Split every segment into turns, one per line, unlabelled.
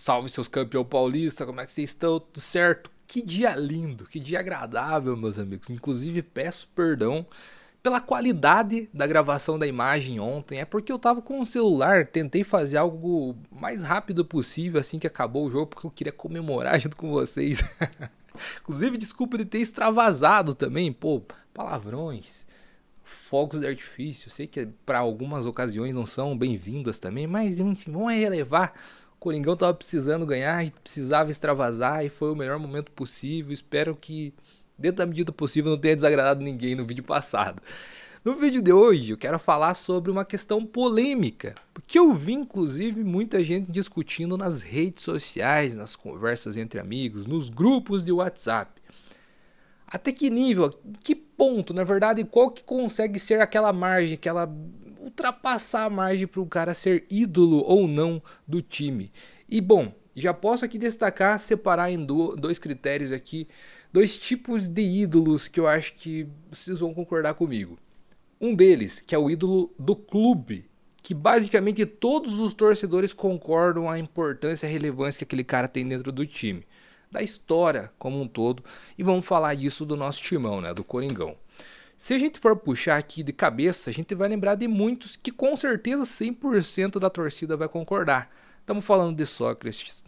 Salve seus campeão paulista, como é que vocês estão? Tudo certo? Que dia lindo, que dia agradável, meus amigos. Inclusive peço perdão pela qualidade da gravação da imagem ontem. É porque eu tava com o celular, tentei fazer algo mais rápido possível assim que acabou o jogo, porque eu queria comemorar junto com vocês. Inclusive, desculpa de ter extravasado também, pô, palavrões, fogos de artifício. Sei que para algumas ocasiões não são bem-vindas também, mas enfim, vamos relevar. O Coringão tava precisando ganhar, a gente precisava extravasar e foi o melhor momento possível. Espero que, dentro da medida possível, não tenha desagradado ninguém no vídeo passado. No vídeo de hoje eu quero falar sobre uma questão polêmica, porque eu vi inclusive muita gente discutindo nas redes sociais, nas conversas entre amigos, nos grupos de WhatsApp. Até que nível, que ponto, na verdade, qual que consegue ser aquela margem, aquela ultrapassar a margem para o cara ser ídolo ou não do time. E bom, já posso aqui destacar, separar em dois critérios aqui, dois tipos de ídolos que eu acho que vocês vão concordar comigo. Um deles, que é o ídolo do clube, que basicamente todos os torcedores concordam a importância e a relevância que aquele cara tem dentro do time, da história como um todo, e vamos falar disso do nosso timão, né, do Coringão. Se a gente for puxar aqui de cabeça, a gente vai lembrar de muitos que com certeza 100% da torcida vai concordar. Estamos falando de Sócrates,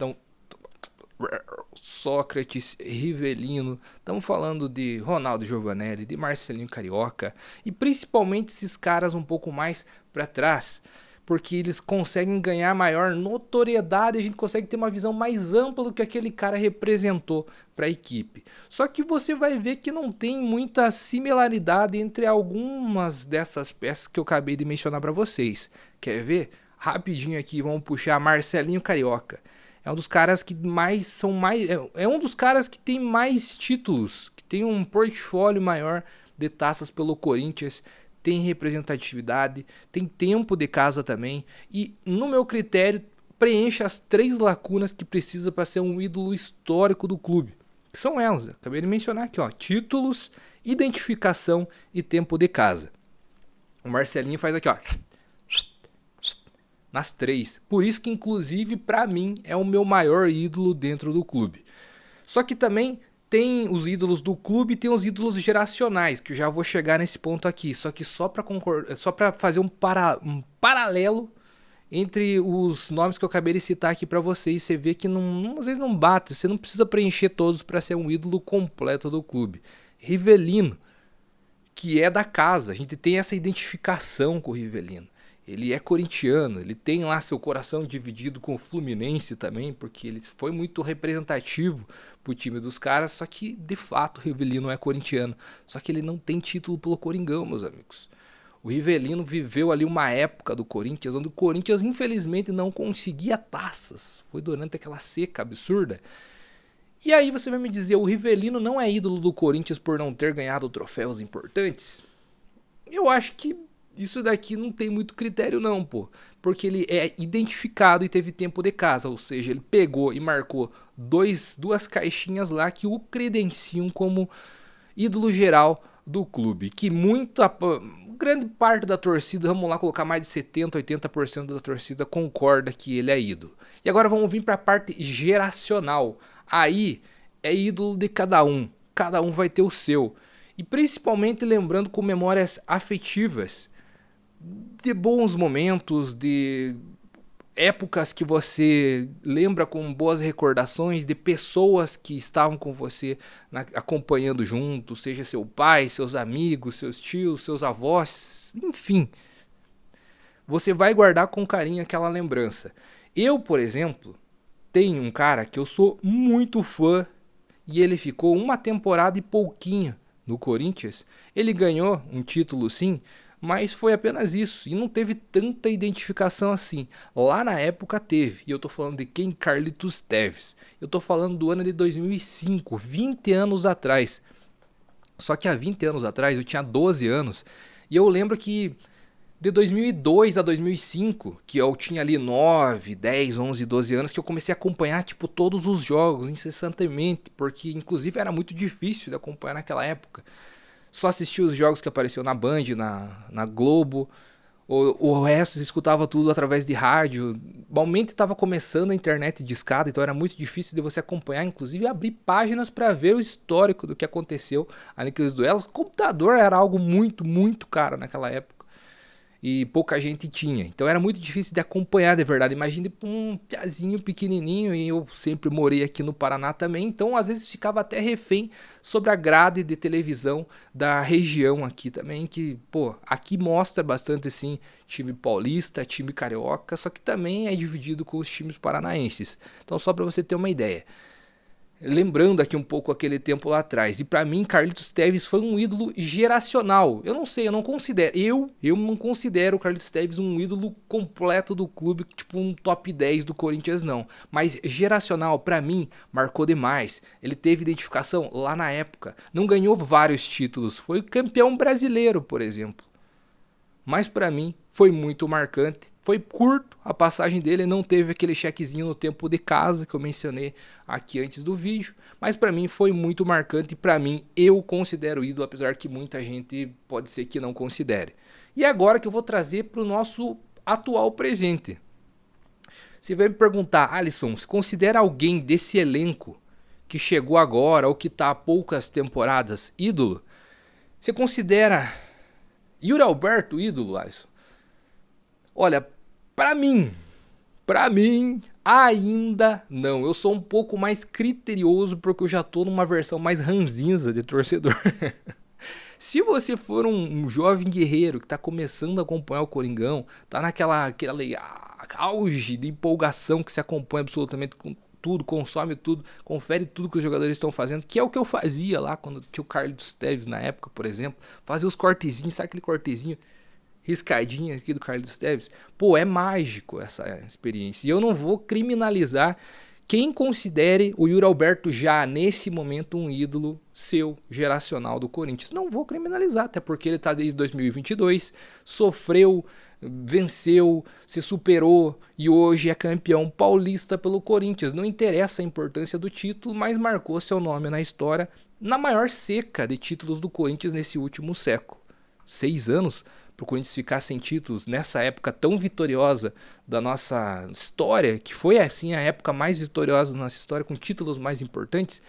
Rivelino, estamos falando de Ronaldo Giovanelli, de Marcelinho Carioca e principalmente esses caras um pouco mais para trás, porque eles conseguem ganhar maior notoriedade e a gente consegue ter uma visão mais ampla do que aquele cara representou para a equipe. Só que você vai ver que não tem muita similaridade entre algumas dessas peças que eu acabei de mencionar para vocês. Quer ver? Rapidinho aqui, vamos puxar Marcelinho Carioca. É um dos caras que mais são mais. É um dos caras que tem mais títulos, que tem um portfólio maior de taças pelo Corinthians, tem representatividade, tem tempo de casa também. E no meu critério, preenche as 3 lacunas que precisa para ser um ídolo histórico do clube. Que são elas, acabei de mencionar aqui, ó: títulos, identificação e tempo de casa. O Marcelinho faz aqui, ó, nas 3. Por isso que, inclusive, para mim, é o meu maior ídolo dentro do clube. Só que também tem os ídolos do clube e tem os ídolos geracionais, que eu já vou chegar nesse ponto aqui. Só que só para fazer um paralelo entre os nomes que eu acabei de citar aqui para vocês, você vê que às vezes não bate, você não precisa preencher todos para ser um ídolo completo do clube. Rivelino, que é da casa, a gente tem essa identificação com o Rivelino. Ele é corintiano, ele tem lá seu coração dividido com o Fluminense também, porque ele foi muito representativo pro time dos caras, só que de fato o Rivelino é corintiano, só que ele não tem título pelo Coringão, meus amigos. O Rivelino viveu ali uma época do Corinthians, onde o Corinthians infelizmente não conseguia taças, foi durante aquela seca absurda. E aí você vai me dizer, o Rivelino não é ídolo do Corinthians por não ter ganhado troféus importantes? Eu acho que isso daqui não tem muito critério não, pô. Porque ele é identificado e teve tempo de casa. Ou seja, ele pegou e marcou duas caixinhas lá que o credenciam como ídolo geral do clube. Que grande parte da torcida, vamos lá colocar mais de 70, 80% da torcida concorda que ele é ídolo. E agora vamos vir para a parte geracional. Aí é ídolo de cada um. Cada um vai ter o seu. E principalmente lembrando com memórias afetivas, de bons momentos, de épocas que você lembra com boas recordações, de pessoas que estavam com você acompanhando junto, seja seu pai, seus amigos, seus tios, seus avós, enfim. Você vai guardar com carinho aquela lembrança. Eu, por exemplo, tenho um cara que eu sou muito fã e ele ficou uma temporada e pouquinho no Corinthians. Ele ganhou um título sim, mas foi apenas isso, e não teve tanta identificação assim. Lá na época teve, e eu tô falando de quem? Carlitos Tevez. Eu tô falando do ano de 2005, 20 anos atrás. Só que há 20 anos atrás eu tinha 12 anos, e eu lembro que de 2002 a 2005, que eu tinha ali 9, 10, 11, 12 anos, que eu comecei a acompanhar tipo todos os jogos incessantemente, porque inclusive era muito difícil de acompanhar naquela época. Só assistia os jogos que apareciam na Band, na Globo, O resto você escutava tudo através de rádio. Normalmente estava começando a internet de escada, então era muito difícil de você acompanhar, inclusive abrir páginas para ver o histórico do que aconteceu ali naqueles duelos. O computador era algo muito, muito caro naquela época e pouca gente tinha. Então era muito difícil de acompanhar de verdade. Imagine um piazinho pequenininho, e eu sempre morei aqui no Paraná também, então às vezes ficava até refém sobre a grade de televisão da região aqui também, que, pô, aqui mostra bastante assim, time paulista, time carioca, só que também é dividido com os times paranaenses. Então só para você ter uma ideia. Lembrando aqui um pouco aquele tempo lá atrás. E pra mim, Carlitos Tevez foi um ídolo geracional. Eu não sei, eu não considero. Eu não considero o Carlitos Tevez um ídolo completo do clube, tipo um top 10 do Corinthians, não. Mas geracional, pra mim, marcou demais. Ele teve identificação lá na época. Não ganhou vários títulos. Foi campeão brasileiro, por exemplo. Mas pra mim foi muito marcante. Foi curto a passagem dele, não teve aquele chequezinho no tempo de casa que eu mencionei aqui antes do vídeo, mas pra mim foi muito marcante e pra mim eu considero ídolo, apesar que muita gente pode ser que não considere. E agora que eu vou trazer pro nosso atual presente. Você vai me perguntar, Alisson, você considera alguém desse elenco que chegou agora ou que tá há poucas temporadas ídolo? Você considera Yuri Alberto ídolo, Alisson? Olha, pra mim, ainda não. Eu sou um pouco mais criterioso porque eu já tô numa versão mais ranzinza de torcedor. Se você for um jovem guerreiro que tá começando a acompanhar o Coringão, tá aquele auge de empolgação que se acompanha absolutamente com tudo, consome tudo, confere tudo que os jogadores estão fazendo, que é o que eu fazia lá quando tinha o Carlitos Tevez na época, por exemplo, fazia os cortezinhos, sabe aquele cortezinho riscadinho aqui do Carlitos Tevez? Pô, é mágico essa experiência. E eu não vou criminalizar quem considere o Yuri Alberto já nesse momento um ídolo seu, geracional do Corinthians. Não vou criminalizar, até porque ele está desde 2022, sofreu, venceu, se superou e hoje é campeão paulista pelo Corinthians. Não interessa a importância do título, mas marcou seu nome na história na maior seca de títulos do Corinthians nesse último século. 6 anos para o Corinthians ficar sem títulos nessa época tão vitoriosa da nossa história, que foi assim a época mais vitoriosa da nossa história, com títulos mais importantes,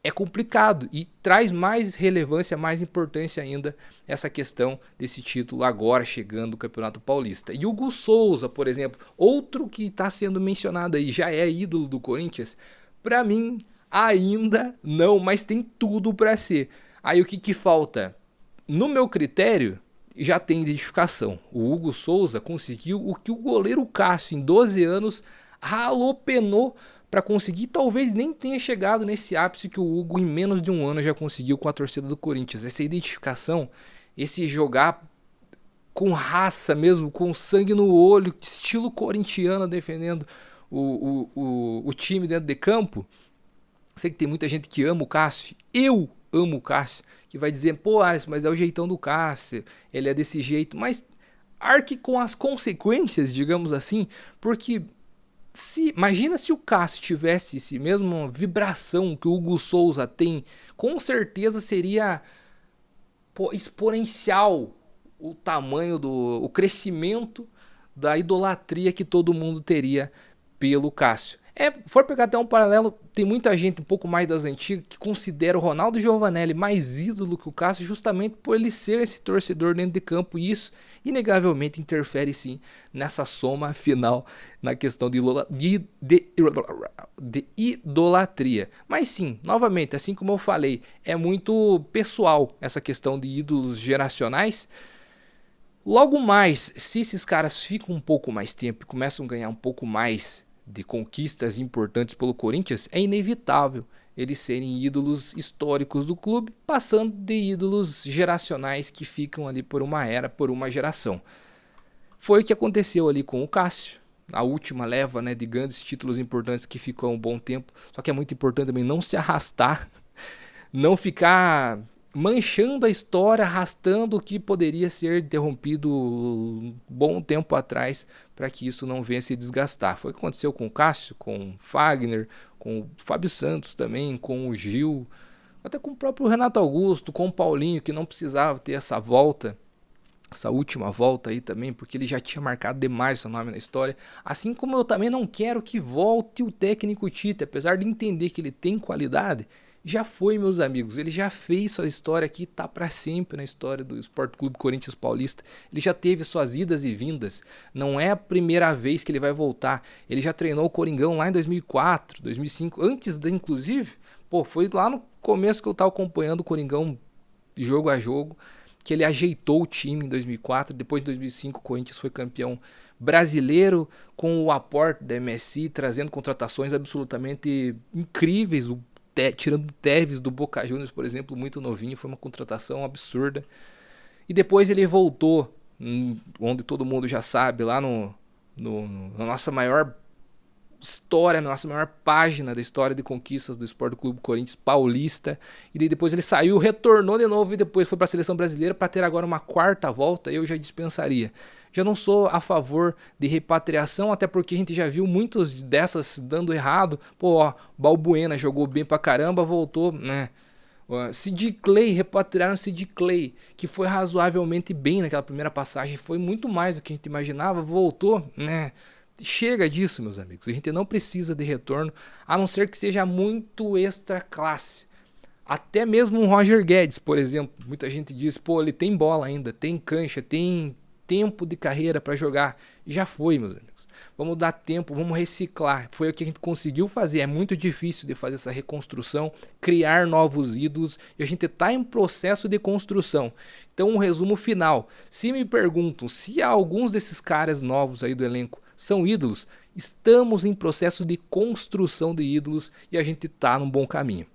é complicado e traz mais relevância, mais importância ainda essa questão desse título agora chegando no Campeonato Paulista. E o Hugo Souza, por exemplo, outro que está sendo mencionado aí, já é ídolo do Corinthians, para mim ainda não, mas tem tudo para ser. Aí o que falta? No meu critério, já tem identificação. O Hugo Souza conseguiu o que o goleiro Cássio, em 12 anos, ralou, penou para conseguir. Talvez nem tenha chegado nesse ápice que o Hugo, em menos de um ano, já conseguiu com a torcida do Corinthians. Essa identificação, esse jogar com raça mesmo, com sangue no olho, estilo corintiano, defendendo o time dentro de campo. Sei que tem muita gente que ama o Cássio. Eu amo o Cássio, que vai dizer, pô, Alisson, mas é o jeitão do Cássio, ele é desse jeito, mas arque com as consequências, digamos assim, porque imagina se o Cássio tivesse esse mesmo vibração que o Hugo Souza tem, com certeza seria exponencial o tamanho o crescimento da idolatria que todo mundo teria pelo Cássio. For pegar até um paralelo, tem muita gente um pouco mais das antigas que considera o Ronaldo Giovanelli mais ídolo que o Cássio justamente por ele ser esse torcedor dentro de campo, e isso inegavelmente interfere sim nessa soma final na questão de idolatria. Mas sim, novamente, assim como eu falei, é muito pessoal essa questão de ídolos geracionais. Logo mais, se esses caras ficam um pouco mais tempo e começam a ganhar um pouco mais de conquistas importantes pelo Corinthians, é inevitável eles serem ídolos históricos do clube, passando de ídolos geracionais que ficam ali por uma era, por uma geração. Foi o que aconteceu ali com o Cássio, a última leva, né, de grandes títulos importantes que ficou um bom tempo, só que é muito importante também não se arrastar, não ficar manchando a história, arrastando o que poderia ser interrompido um bom tempo atrás, para que isso não venha se desgastar. Foi o que aconteceu com o Cássio, com o Fagner, com o Fábio Santos também, com o Gil, até com o próprio Renato Augusto, com o Paulinho, que não precisava ter essa volta essa última volta aí também, porque ele já tinha marcado demais seu nome na história. Assim como eu também não quero que volte o técnico Tite, apesar de entender que ele tem qualidade, já foi, meus amigos, ele já fez sua história aqui, tá para sempre na história do Sport Clube Corinthians Paulista. Ele já teve suas idas e vindas, não é a primeira vez que ele vai voltar. Ele já treinou o Coringão lá em 2004, 2005, antes da inclusive, pô, foi lá no começo que eu tava acompanhando o Coringão jogo a jogo, que ele ajeitou o time em 2004, depois em 2005 o Corinthians foi campeão brasileiro com o aporte da MSI, trazendo contratações absolutamente incríveis, tirando o Tevez do Boca Juniors, por exemplo, muito novinho, foi uma contratação absurda. E depois ele voltou, onde todo mundo já sabe, lá na nossa maior história, na nossa maior página da história de conquistas do Sport Clube Corinthians Paulista. E daí depois ele saiu, retornou de novo e depois foi para a seleção brasileira para ter agora uma quarta volta. Eu já dispensaria. Já não sou a favor de repatriação, até porque a gente já viu muitas dessas dando errado. Pô, ó, Balbuena jogou bem pra caramba, voltou, né? Sid Clay, repatriaram Sid Clay, que foi razoavelmente bem naquela primeira passagem, foi muito mais do que a gente imaginava, voltou, né? Chega disso, meus amigos. A gente não precisa de retorno, a não ser que seja muito extra classe. Até mesmo um Roger Guedes, por exemplo. Muita gente diz, pô, ele tem bola ainda, tem cancha, tem tempo de carreira para jogar. Já foi, meus amigos. Vamos dar tempo, vamos reciclar. Foi o que a gente conseguiu fazer. É muito difícil de fazer essa reconstrução, criar novos ídolos. E a gente está em processo de construção. Então, um resumo final. Se me perguntam se alguns desses caras novos aí do elenco são ídolos, estamos em processo de construção de ídolos e a gente está num bom caminho.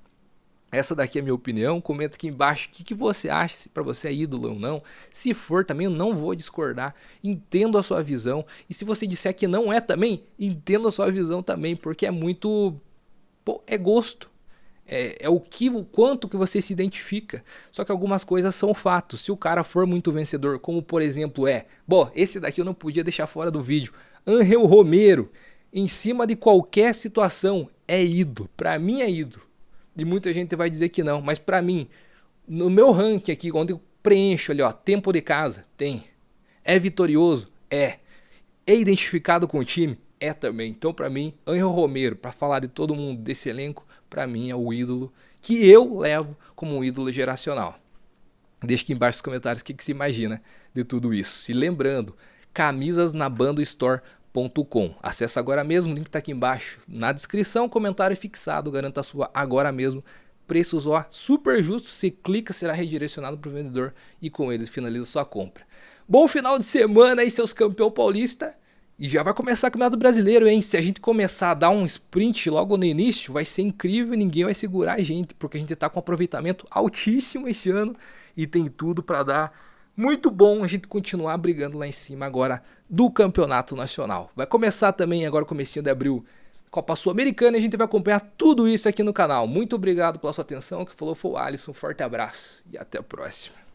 Essa daqui é a minha opinião, comenta aqui embaixo o que você acha, se para você é ídolo ou não. Se for também eu não vou discordar, entendo a sua visão. E se você disser que não é também, entendo a sua visão também, porque é muito... Pô, é gosto. É o quanto que você se identifica. Só que algumas coisas são fatos. Se o cara for muito vencedor, como por exemplo bom, esse daqui eu não podia deixar fora do vídeo. Ángel Romero, em cima de qualquer situação, é ídolo. Pra mim é ídolo. E muita gente vai dizer que não. Mas pra mim, no meu ranking aqui, onde eu preencho ali, ó, tempo de casa, tem. É vitorioso? É. É identificado com o time? É também. Então pra mim, Ángel Romero, pra falar de todo mundo desse elenco, pra mim é o ídolo que eu levo como um ídolo geracional. Deixa aqui embaixo nos comentários o que você imagina de tudo isso. E lembrando, camisasnabandostore.com. Acesse agora mesmo, o link está aqui embaixo na descrição, comentário fixado, garanta a sua agora mesmo. Preços ó, super justos, você clica, será redirecionado para o vendedor e com ele finaliza sua compra. Bom final de semana aí, seus campeão paulista. E já vai começar o Campeonato Brasileiro, hein? Se a gente começar a dar um sprint logo no início, vai ser incrível e ninguém vai segurar a gente, porque a gente tá com um aproveitamento altíssimo esse ano e tem tudo para dar muito bom a gente continuar brigando lá em cima agora do Campeonato Nacional. Vai começar também agora, comecinho de abril, Copa Sul-Americana, e a gente vai acompanhar tudo isso aqui no canal. Muito obrigado pela sua atenção, que falou foi o Alisson, um forte abraço e até a próxima.